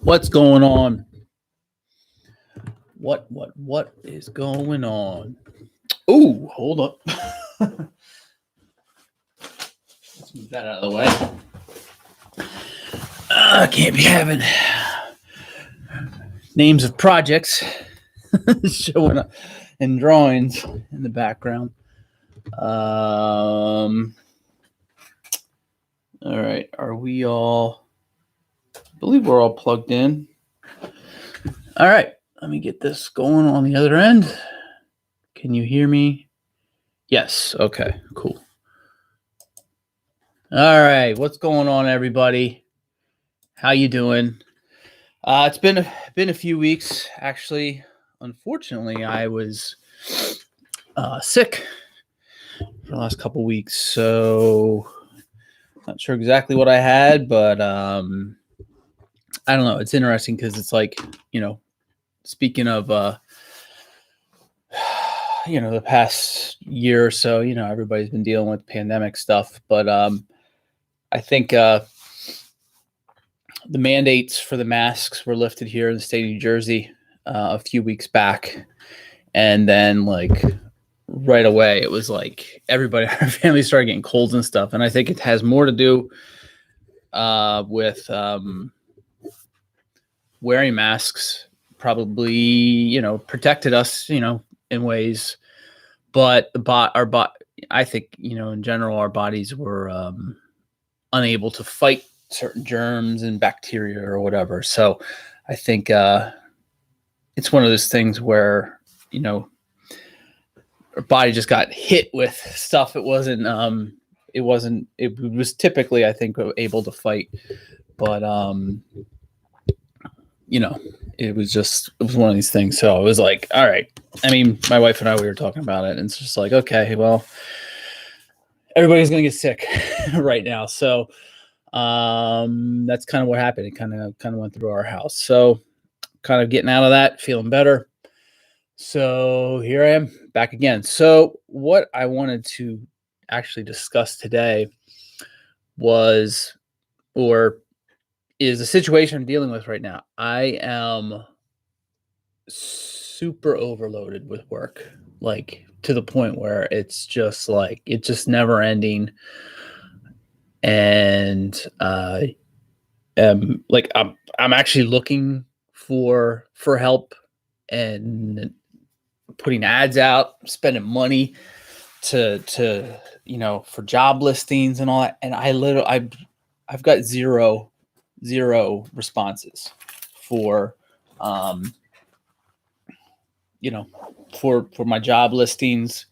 What's going on? What is going on? Ooh, hold up. Let's move that out of the way. I can't be having names of projects showing up and drawings in the background. All right. Are we all? I believe we're all plugged in. All right. Let me get this going on the other end. Can you hear me? Yes. Okay. Cool. All right. What's going on, everybody? How you doing? It's been a few weeks, actually. Unfortunately, I was sick for the last couple weeks, so not sure exactly what I had, but I don't know. It's interesting because it's like, speaking of the past year or so, everybody's been dealing with pandemic stuff, but I think the mandates for the masks were lifted here in the state of New Jersey a few weeks back, and then right away it was like everybody in our family started getting colds and stuff, and I think it has more to do with wearing masks probably protected us in ways, but I think in general our bodies were unable to fight certain germs and bacteria or whatever. So I think it's one of those things where our body just got hit with stuff it was typically, I think, able to fight, but it was one of these things. So it was like, all right. I mean, my wife and I, we were talking about it, and it's just like, okay, well, everybody's gonna get sick right now. So that's kind of what happened. It kind of went through our house. So kind of getting out of that, feeling better. So here I am back again. So what I wanted to actually discuss today is the situation I'm dealing with right now. I am super overloaded with work, like to the point where it's just never ending. And I'm actually looking for help and putting ads out, spending money to for job listings and all that. And I've got zero responses for for my job listings.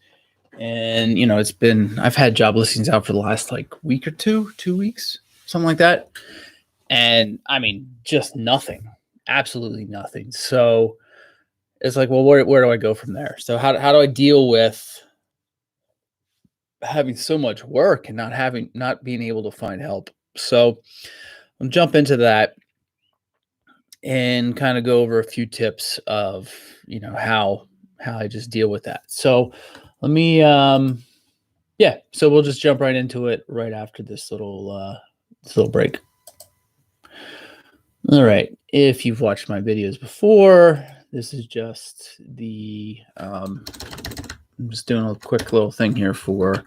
And I've had job listings out for the last week or 2 weeks, something like that. And I mean, just nothing, absolutely nothing. So it's like, well, where do I go from there? So how do I deal with having so much work and not being able to find help? So I'll jump into that and kind of go over a few tips of, how I just deal with that. So let me, so we'll just jump right into it right after this little break. All right. If you've watched my videos before, this is just I'm just doing a quick little thing here for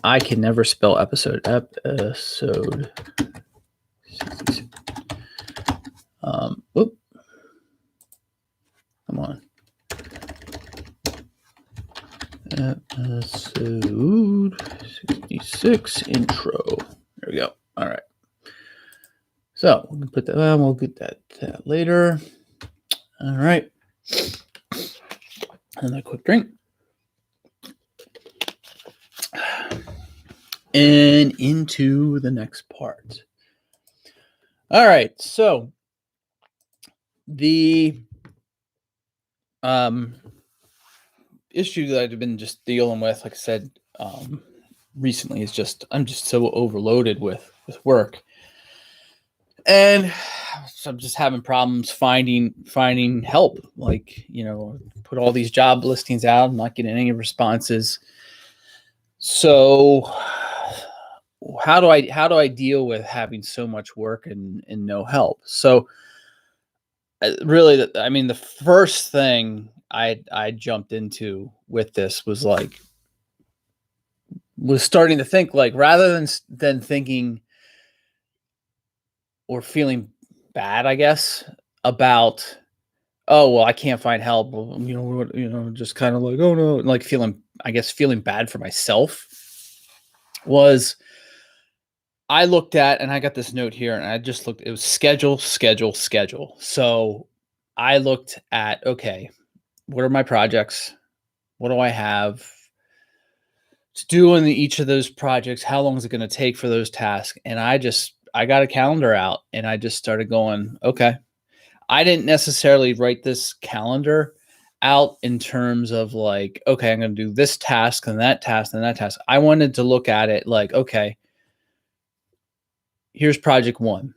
I can never spell episode 66. Come on. Episode 66 intro. There we go. All right. So we can put that. We'll get that later. All right. And a quick drink. And into the next part. All right. So the issue that I've been just dealing with, like I said, recently is I'm just so overloaded with work. And so I'm just having problems finding help. Put all these job listings out, I'm not getting any responses. So how do I deal with having so much work and no help? So really, I mean, the first thing I jumped into with this was like was starting to think like rather than thinking or feeling bad, I guess, about oh well, I can't find help. Well, just kind of like oh no, like feeling I guess feeling bad for myself was I looked at and I got this note here and I just looked, it was schedule, schedule, schedule. So I looked at, okay, what are my projects? What do I have to do in each of those projects? How long is it going to take for those tasks? And I got a calendar out and I just started going, okay. I didn't necessarily write this calendar out in terms of like, okay, I'm going to do this task and that task and that task. I wanted to look at it like, okay, here's project one.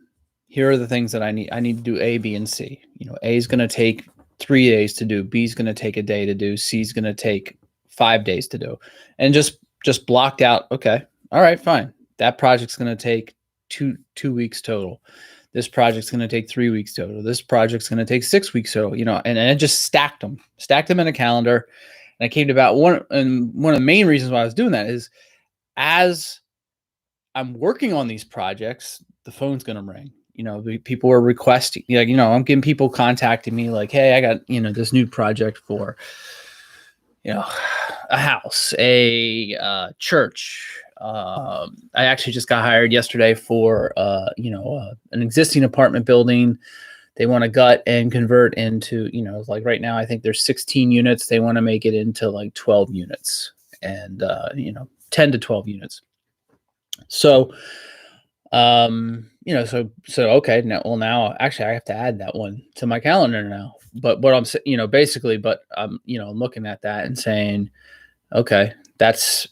Here are the things that I need. I need to do A, B, and C. A is going to take 3 days to do. B is going to take a day to do. C is going to take 5 days to do. And just blocked out. Okay, all right, fine. That project's going to take two weeks total. This project's going to take 3 weeks total. This project's going to take 6 weeks total. And I just stacked them in a calendar. And I came to about one of the main reasons why I was doing that is as I'm working on these projects, the phone's going to ring. People are requesting, I'm getting people contacting me like, hey, I got, this new project for, a house, a church. I actually just got hired yesterday for, an existing apartment building. They want to gut and convert into, like right now, I think there's 16 units. They want to make it into like 12 units and, 10 to 12 units. So, okay, now actually I have to add that one to my calendar now. But what I'm saying, basically, but I'm looking at that and saying, okay, that's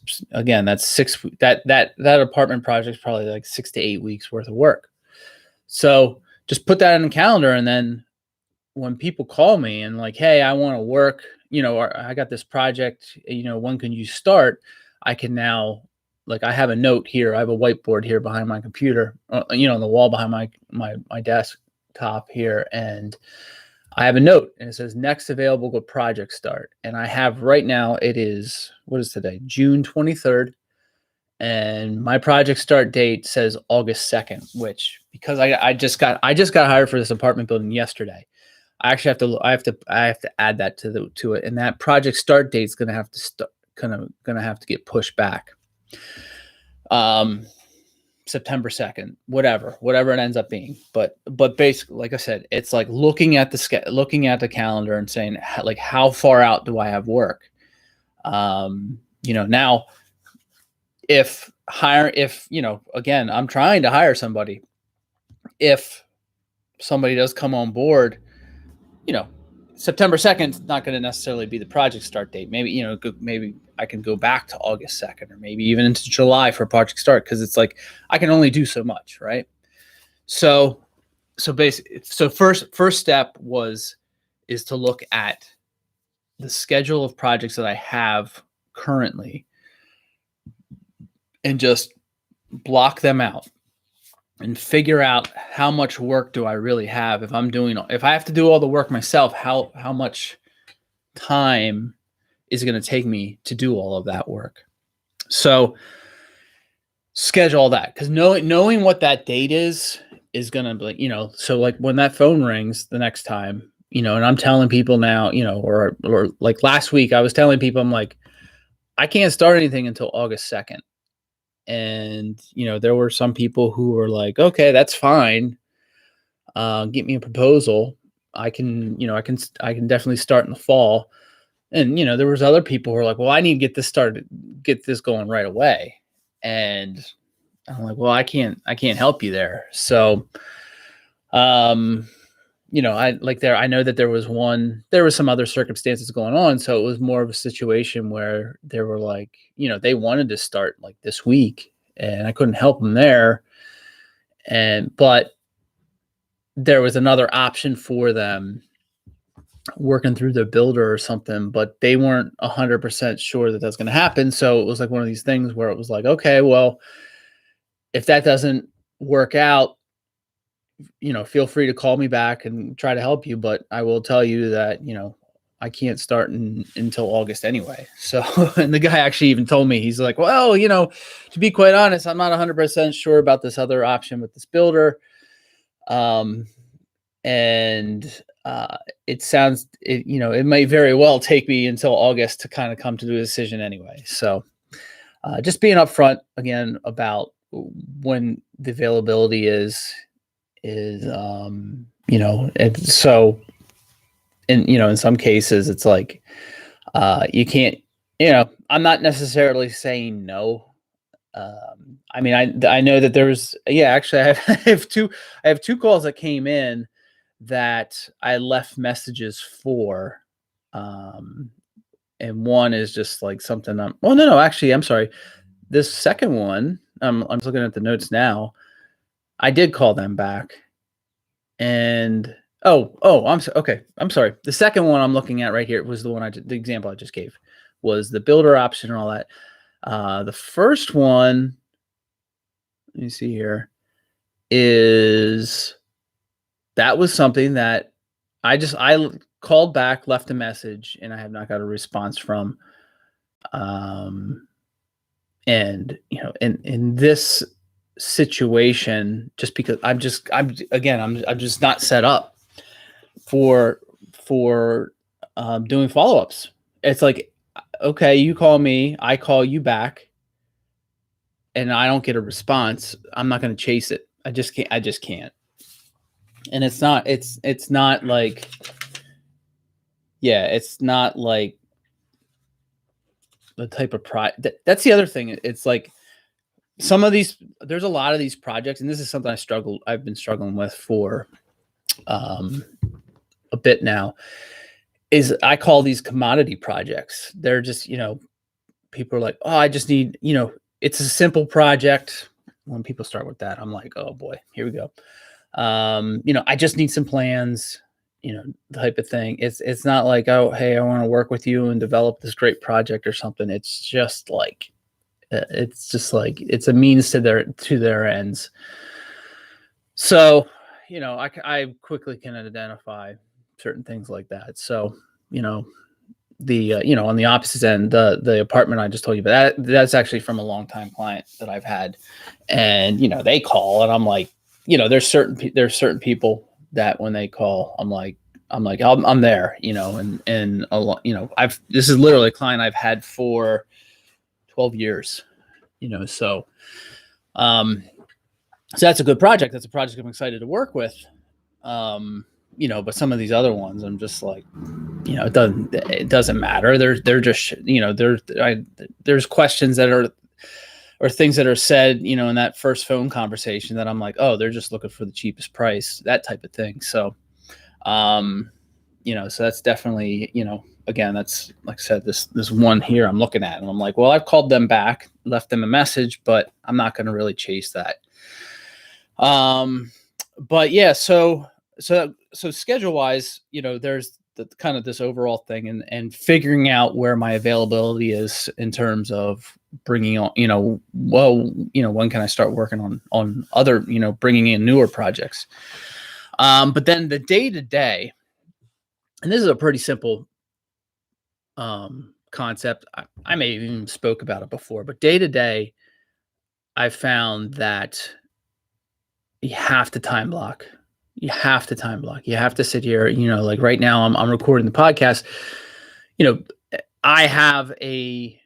that apartment project is probably like 6 to 8 weeks worth of work. So just put that in the calendar. And then when people call me and like, hey, I want to work, or I got this project, when can you start? I can now, like, I have a note here. I have a whiteboard here behind my computer, on the wall behind my desktop here. And I have a note and it says next available project start. And I have right now, what is today? June 23rd. And my project start date says August 2nd, which because I just got hired for this apartment building yesterday. I actually have to add that to it. And that project start date is going to have to get pushed back. September 2nd, whatever it ends up being. But basically, like I said, it's like looking at the calendar and saying like, how far out do I have work? Now again, I'm trying to hire somebody. If somebody does come on board, September 2nd is not going to necessarily be the project start date. Maybe, maybe I can go back to August 2nd or maybe even into July for project start. Cause it's like, I can only do so much. Right. So basically, first step is to look at the schedule of projects that I have currently and just block them out and figure out how much work do I really have. If I have to do all the work myself, how much time is it going to take me to do all of that work? So schedule all that, because knowing what that date is going to be, so like when that phone rings the next time, and I'm telling people now, or like last week I was telling people, I'm like, I can't start anything until August 2nd. And, there were some people who were like, okay, that's fine. Get me a proposal. I can definitely start in the fall. And, there was other people who were like, well, I need to get this going right away. And I'm like, well, I can't help you there. So, I know that there was some other circumstances going on. So it was more of a situation where they were like, they wanted to start like this week and I couldn't help them there. But there was another option for them working through their builder or something, but they weren't 100% sure that that's going to happen. So it was like one of these things where it was like, okay, well, if that doesn't work out, feel free to call me back and try to help you. But I will tell you that, I can't start until August anyway. So, and the guy actually even told me, he's like, well, to be quite honest, I'm not 100% sure about this other option with this builder. And it sounds, it may very well take me until August to kind of come to the decision anyway. So just being upfront again about when the availability is, and so in some cases it's like, you can't, I'm not necessarily saying no. I mean, I know that there's, actually I have two calls that came in that I left messages for, and one is just like something no, actually, I'm sorry. This second one, I'm looking at the notes now. I did call them back, and okay. I'm sorry. The second one I'm looking at right here was the one the example I just gave was the builder option and all that. The first one, let me see here, that was something that I called back, left a message, and I have not got a response from. And in this situation, just because I'm just not set up for doing follow-ups. It's like, okay, you call me, I call you back, and I don't get a response. I'm not going to chase it. I just can't. And it's not like, it's not like the type of that's the other thing. It's like there's a lot of these projects, and this is something I've been struggling with for a bit now, is I call these commodity projects. They're just, people are like, oh, I just need, it's a simple project. When people start with that, I'm like, oh boy, here we go. I just need some plans, type of thing. It's not like, oh, hey, I want to work with you and develop this great project or something. It's just like, it's a means to their ends. So, I quickly can identify certain things like that. So, the on the opposite end, the apartment I just told you about, that's actually from a longtime client that I've had, and they call, and I'm like, there's certain people that when they call, I'm like I'm there, and a lot, this is literally a client I've had for 12 years, so that's a good project. That's a project I'm excited to work with. But some of these other ones, I'm just like, it doesn't matter. They're just, there's questions that are, or things that are said, in that first phone conversation that I'm like, oh, they're just looking for the cheapest price, that type of thing. So, so that's definitely, again, that's, like I said, this one here I'm looking at, and I'm like, well, I've called them back, left them a message, but I'm not going to really chase that. But yeah, so schedule wise, there's the kind of this overall thing, and figuring out where my availability is in terms of bringing on, when can I start working on other, bringing in newer projects. But then the day to day, and this is a pretty simple concept. I may have even spoke about it before, but day to day, I found that you have to time block. You have to sit here, like right now I'm recording the podcast. I have a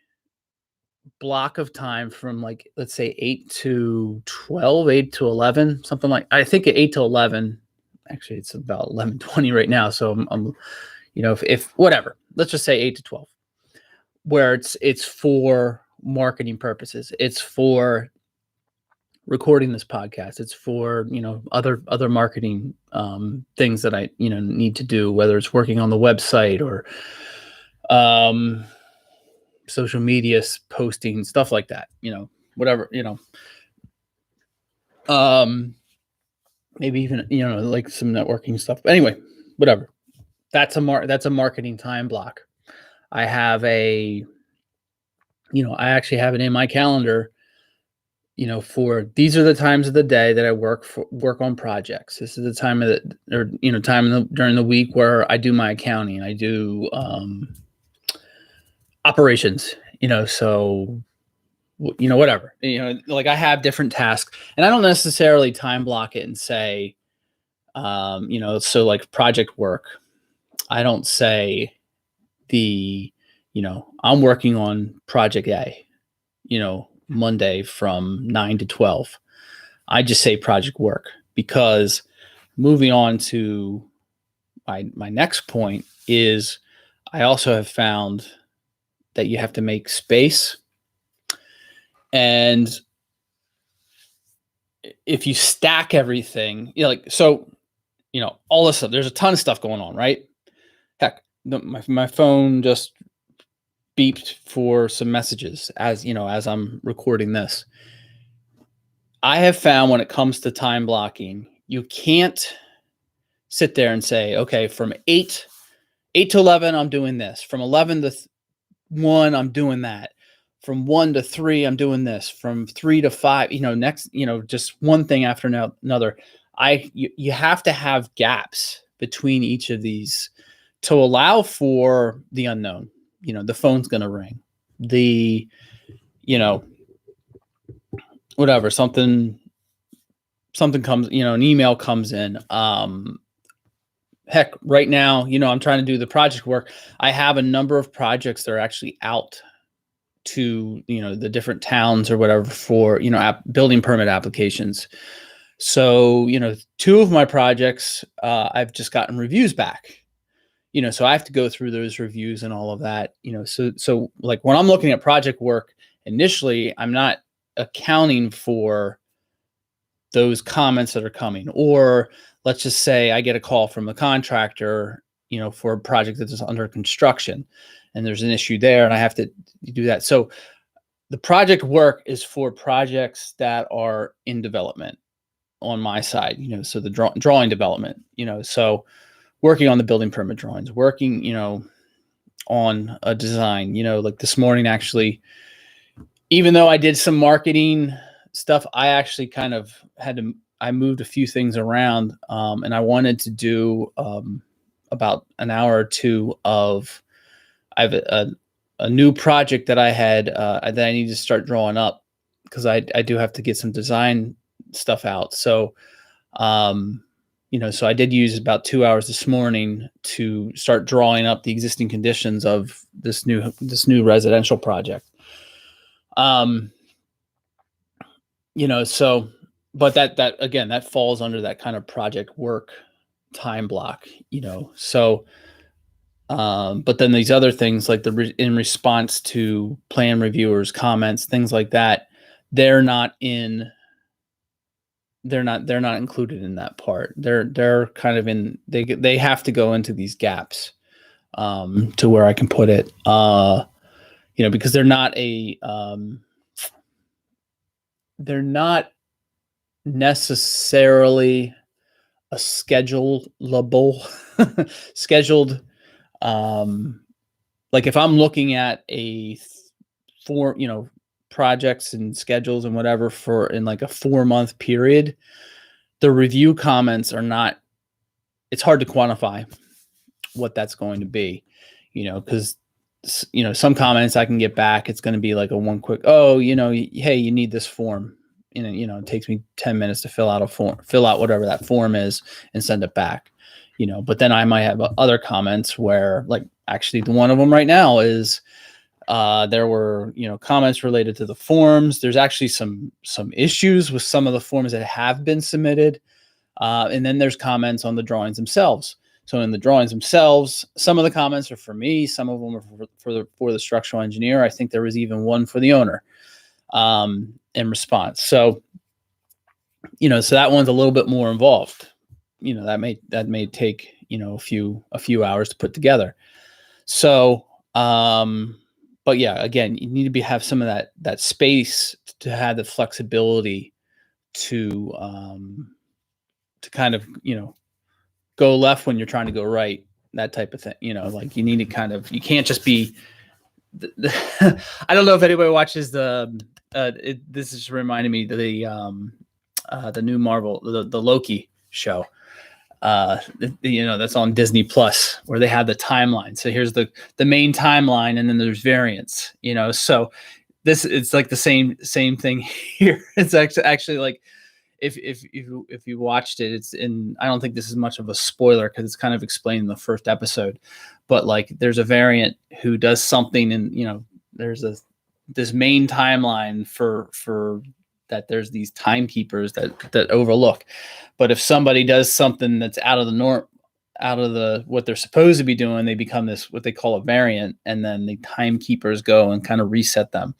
block of time from, like, let's say 8 to 12, 8 to 11, something like, I think at 8 to 11, actually it's about 11:20 right now. So I'm if whatever, let's just say 8 to 12, where it's for marketing purposes. It's for recording this podcast. It's for, other marketing things that I, need to do, whether it's working on the website or social media posting, stuff like that, whatever, maybe even, like some networking stuff. But anyway, whatever. That's a marketing time block. I have I actually have it in my calendar, for these are the times of the day that I work on projects. This is the time of during the week where I do my accounting. I do operations, so whatever, like I have different tasks, and I don't necessarily time block it and say, so like project work, I don't say I'm working on project A, Monday from 9 to 12. I just say project work, because moving on to my next point is I also have found that you have to make space. And if you stack everything, all this stuff, there's a ton of stuff going on, right? Heck, my phone just beeped for some messages as I'm recording this. I have found when it comes to time blocking, you can't sit there and say, okay, from 8 to 11, I'm doing this. From 11 to 1, I'm doing that. From 1 to 3, I'm doing this. From 3 to 5, next, just one thing after another. You have to have gaps between each of these to allow for the unknown. The phone's going to ring. Whatever, something comes, an email comes in. Heck, right now, I'm trying to do the project work. I have a number of projects that are actually out to, the different towns or whatever for, building permit applications. So, 2 of my projects, I've just gotten reviews back, so I have to go through those reviews and all of that, so like when I'm looking at project work, initially, I'm not accounting for those comments that are coming. Or let's just say I get a call from a contractor, for a project that is under construction, and there's an issue there and I have to do that. So the project work is for projects that are in development on my side, so the drawing development, so working on the building permit drawings, working, on a design, like this morning, actually, even though I did some marketing stuff, I actually kind of I moved a few things around, and I wanted to do about an hour or two of, I have a new project that I had that I need to start drawing up, because I do have to get some design stuff out. So, so I did use about 2 hours this morning to start drawing up the existing conditions of this new residential project. So, but that again, that falls under that kind of project work time block, so, but then these other things, like in response to plan reviewers, comments, things like that, they're not included in that part. They're kind of they have to go into these gaps, to where I can put it, because they're not necessarily a scheduled, like if I'm looking at projects and schedules and whatever in like a 4-month period, the review comments are not, it's hard to quantify what that's going to be, because some comments I can get back, it's going to be like a one quick, hey, you need this form. It takes me 10 minutes to fill out whatever that form is and send it back, but then I might have other comments where, like, actually the one of them right now is, there were, comments related to the forms. There's actually some issues with some of the forms that have been submitted. And then there's comments on the drawings themselves. So in the drawings themselves, some of the comments are for me, some of them are for the structural engineer. I think there was even one for the owner, in response. So, so that one's a little bit more involved. That may take, a few hours to put together. So, but yeah, again, you need to have some of that space to have the flexibility to kind of, go left when you're trying to go right, that type of thing. Like you need to you can't just be, I don't know if anybody watches the this is reminding me of the new Marvel, the Loki show. That's on Disney Plus, where they have the timeline. So here's the main timeline, and then there's variants. So it's like the same thing here. It's actually like if you watched it, it's in. I don't think this is much of a spoiler because it's kind of explained in the first episode, but like there's a variant who does something, and there's this main timeline for that. There's these timekeepers that overlook, but if somebody does something that's out of the norm, out of the what they're supposed to be doing, they become this what they call a variant, and then the timekeepers go and kind of reset them.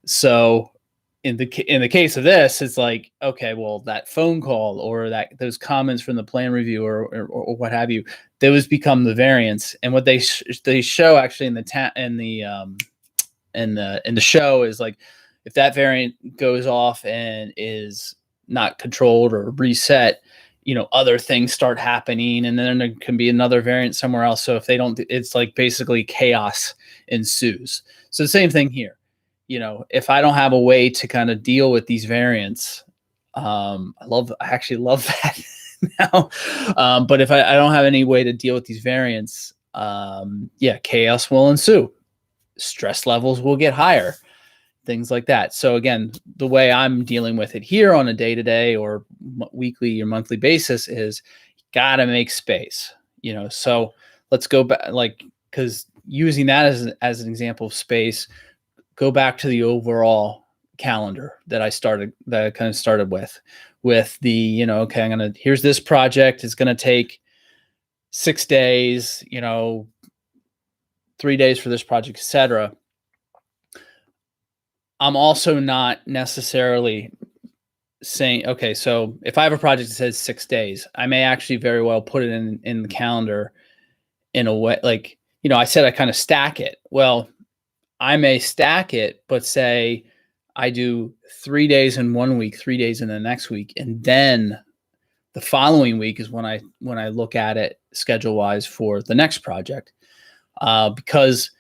So in the case of this, it's like, okay, well, that phone call or those comments from the plan review or what have you, those become the variants. And what they show actually in the show is like, if that variant goes off and is not controlled or reset, other things start happening, and then there can be another variant somewhere else. So if they don't, it's like basically chaos ensues. So the same thing here. If I don't have a way to kind of deal with these variants, I actually love that now. But if I don't have any way to deal with these variants, chaos will ensue. Stress levels will get higher, things like that. So again, the way I'm dealing with it here on a day-to-day or weekly or monthly basis is got to make space, so let's go back, because using that as an example of space, go back to the overall calendar that I kind of started with the, okay, here's this project. It's going to take 6 days, 3 days for this project, etc. I'm also not necessarily saying, okay, so if I have a project that says 6 days, I may actually very well put it in the calendar in a way, like, I said, I kind of stack it. Well, I may stack it, but say I do 3 days in 1 week, 3 days in the next week, and then the following week is when I look at it schedule wise for the next project, because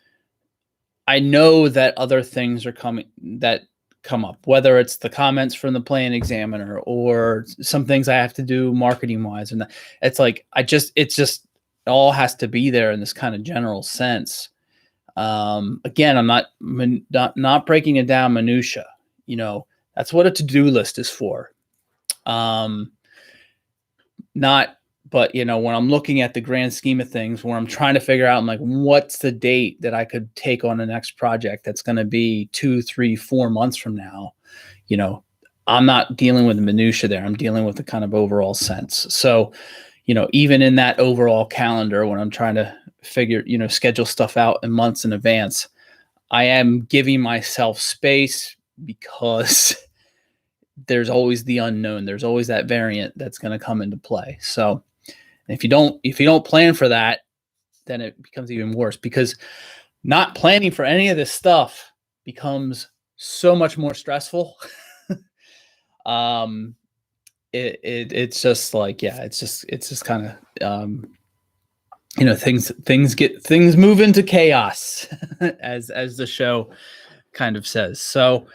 I know that other things are come up, whether it's the comments from the plan examiner or some things I have to do marketing wise, and it's like it all has to be there in this kind of general sense. Again, I'm not breaking it down minutia. That's what a to-do list is for. But when I'm looking at the grand scheme of things, where I'm trying to figure out, I'm like, what's the date that I could take on the next project that's going to be 2, 3, 4 months from now? I'm not dealing with the minutia there. I'm dealing with the kind of overall sense. So, even in that overall calendar, when I'm trying to figure, schedule stuff out in months in advance, I am giving myself space because there's always the unknown. There's always that variant that's going to come into play. So if you don't plan for that, then it becomes even worse, because not planning for any of this stuff becomes so much more stressful. It's just like, it's just kind of, things move into chaos as the show kind of says. So,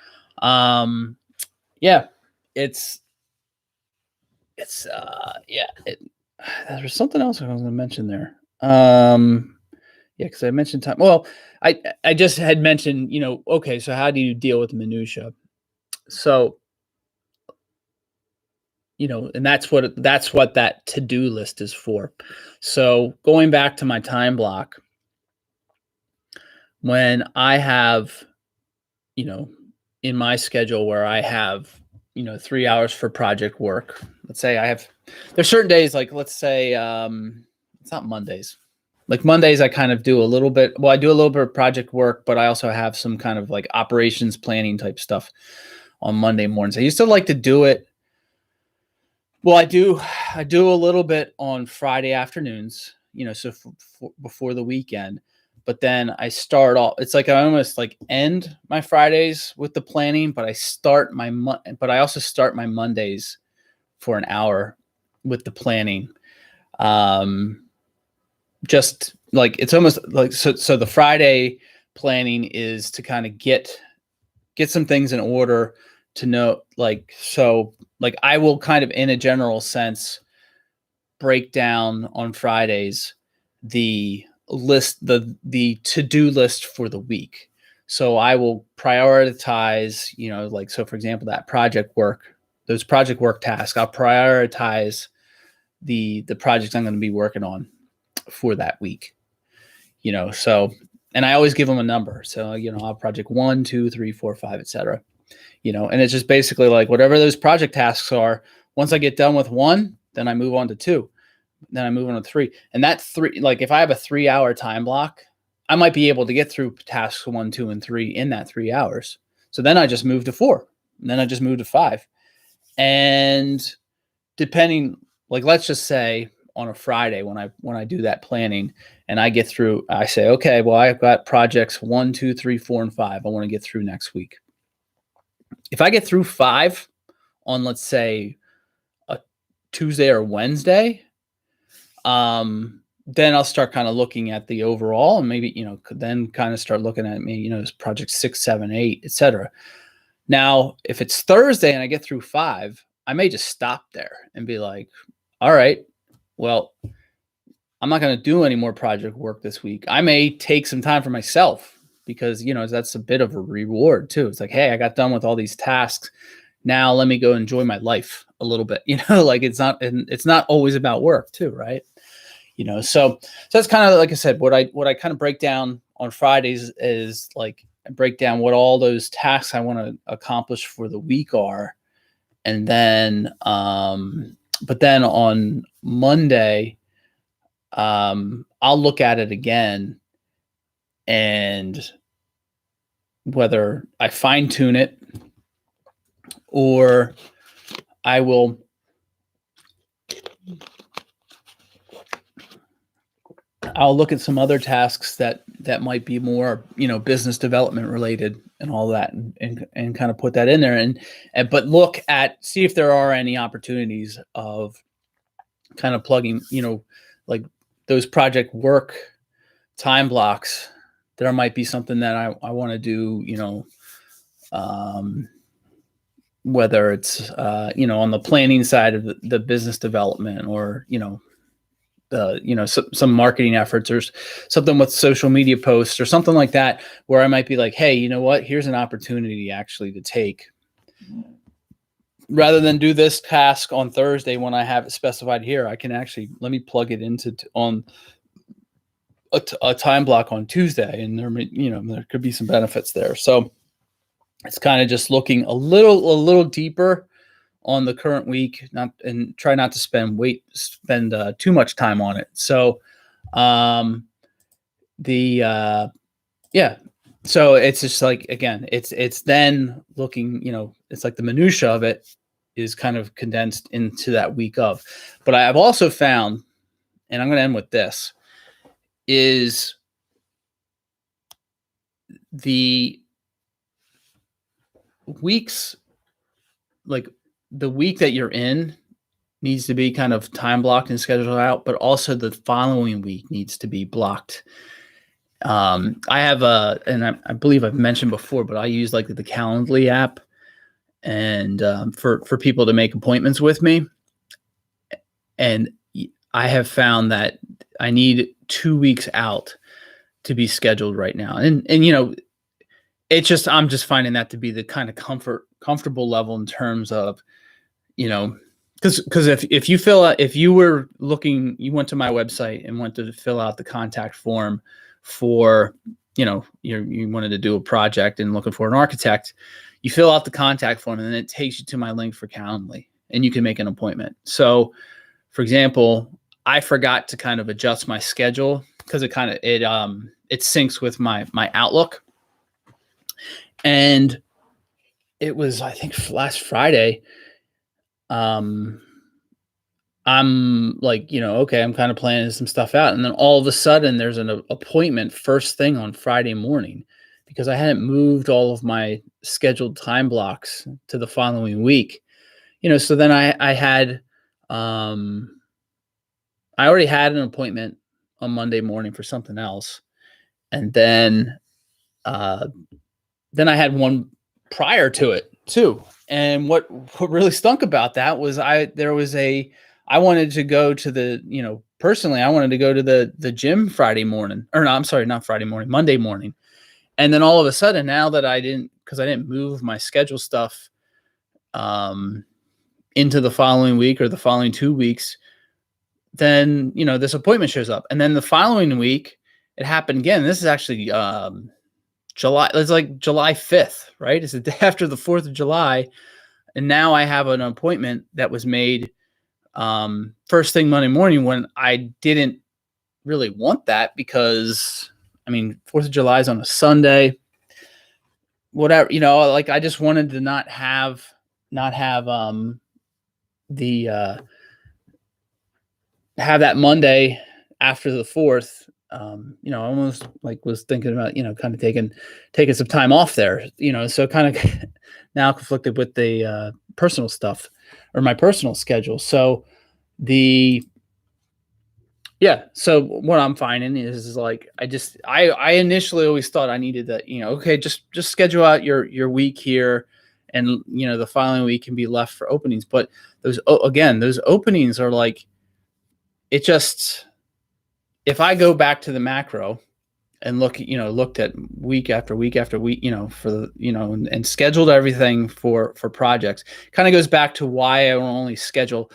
there's something else I was going to mention there. Because I mentioned time. Well, I just had mentioned, okay, so how do you deal with minutia? So, and that's what that to-do list is for. So going back to my time block, when I have, in my schedule where I have, 3 hours for project work, let's say there's certain days, like, let's say, it's not Mondays. Like Mondays, I kind of do a little bit. Well, I do a little bit of project work, but I also have some kind of like operations planning type stuff on Monday mornings. I used to like to do it. Well, I do a little bit on Friday afternoons, so before the weekend. But then I start off. It's like I almost like end my Fridays with the planning, but I also start my Mondays for an hour with the planning. Just like it's almost like so the Friday planning is to kind of get get some things in order to know, like, so like I will kind of in a general sense break down on Fridays the list, the to-do list for the week. So I will prioritize, like, so for example, that project work, those project work tasks, I'll prioritize the projects I'm going to be working on for that week. So, and I always give them a number. So, I'll have project 1, 2, 3, 4, 5, etc. And it's just basically like whatever those project tasks are. Once I get done with 1, then I move on to 2. Then I move on to 3. And that 3, like if I have a 3-hour time block, I might be able to get through tasks 1, 2, and 3 in that 3 hours. So then I just move to 4. And then I just move to 5. And depending, like, let's just say on a Friday when I do that planning and I get through, I say, okay, well, I've got projects 1, 2, 3, 4, and 5 I want to get through next week. If I get through 5 on, let's say, a Tuesday or Wednesday, then I'll start kind of looking at the overall, and maybe, then kind of start looking at me, project 6, 7, 8, etc. Now, if it's Thursday and I get through 5, I may just stop there and be like, all right, well, I'm not going to do any more project work this week. I may take some time for myself because, that's a bit of a reward too. It's like, hey, I got done with all these tasks. Now let me go enjoy my life a little bit, like it's not always about work too. Right. So that's kind of, like I said, what I kind of break down on Fridays is like, I break down what all those tasks I want to accomplish for the week are. And then, but then on Monday, I'll look at it again, and whether I fine tune it or I'll look at some other tasks that might be more, business development related and all that, and kind of put that in there, but see if there are any opportunities of kind of plugging, like those project work time blocks. There might be something that I want to do, whether it's, on the planning side of the business development, or, some marketing efforts, or something with social media posts or something like that, where I might be like, hey, you know what, here's an opportunity actually to take, rather than do this task on Thursday when I have it specified here, I can actually, let me plug it into on a time block on Tuesday, and there could be some benefits there. So it's kind of just looking a little deeper on the current week, and try not to spend too much time on it. So, so it's just like, again, it's then looking, it's like the minutia of it is kind of condensed into that week of. But I've also found, and I'm going to end with this, is the weeks, like the week that you're in needs to be kind of time blocked and scheduled out, but also the following week needs to be blocked. I have and I believe I've mentioned before, but I use like the Calendly app, and for people to make appointments with me. And I have found that I need 2 weeks out to be scheduled right now. And it's just, I'm just finding that to be the kind of comfortable level in terms of, because if you were looking, you went to my website and went to fill out the contact form for, you wanted to do a project and looking for an architect, you fill out the contact form and then it takes you to my link for Calendly, and you can make an appointment. So for example, I forgot to kind of adjust my schedule because it syncs with my Outlook. And it was, I think, last Friday. I'm like, okay, I'm kind of planning some stuff out. And then all of a sudden there's an appointment first thing on Friday morning, because I hadn't moved all of my scheduled time blocks to the following week. So then I had, I already had an appointment on Monday morning for something else. And then I had one prior to it too. And what really stunk about that was I wanted to go to the, personally, I wanted to go to the gym Friday morning, or no, I'm sorry, not Friday morning, Monday morning. And then all of a sudden, now that because I didn't move my schedule stuff into the following week or the following 2 weeks, then, this appointment shows up. And then the following week, it happened again. This is actually July. It's like July 5th, right? It's the day after the 4th of July. And now I have an appointment that was made first thing Monday morning, when I didn't really want that, because 4th of July is on a Sunday, whatever, like I just wanted to not have have that Monday after the 4th. I almost like was thinking about, kind of taking some time off there, so kind of now conflicted with the personal stuff or my personal schedule. So so what I'm finding is like, I initially always thought I needed that, okay, just schedule out your week here, and the following week can be left for openings. But those openings are like, if I go back to the macro and looked at week after week after week, for the, and scheduled everything for projects, kind of goes back to why I will only schedule,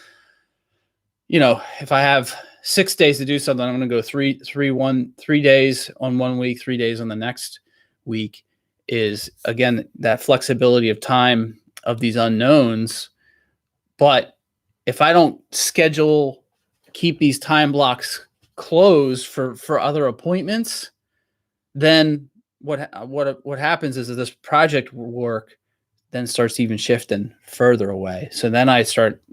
if I have 6 days to do something, I'm going to go 3 days on 1 week, 3 days on the next week, is again, that flexibility of time of these unknowns. But if I don't keep these time blocks closed for other appointments, then what happens is that this project work then starts even shifting further away. So then I start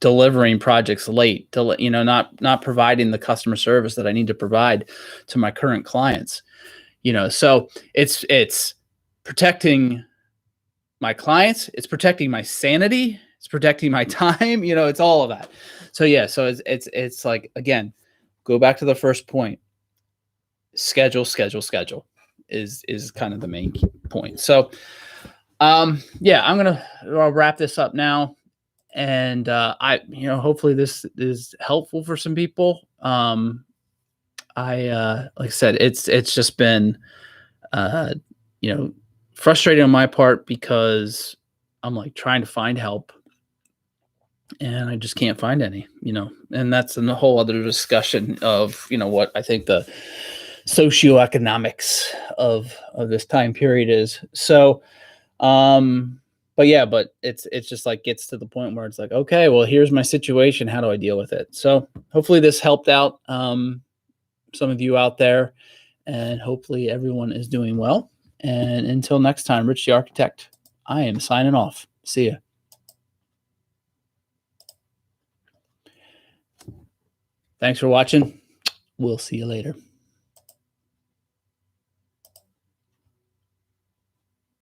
delivering projects late, not providing the customer service that I need to provide to my current clients. So it's protecting my clients, it's protecting my sanity, it's protecting my time, it's all of that. So so it's like, again, go back to the first point. Schedule is kind of the main point. So I'll wrap this up now. And hopefully this is helpful for some people. Like I said, it's just been frustrating on my part, because I'm like trying to find help and I just can't find any, and that's a whole other discussion of, what I think the socioeconomics of this time period is. So, but it's just like gets to the point where it's like, okay, well, here's my situation. How do I deal with it? So hopefully this helped out some of you out there, and hopefully everyone is doing well. And until next time, Rich the Architect, I am signing off. See ya. Thanks for watching. We'll see you later.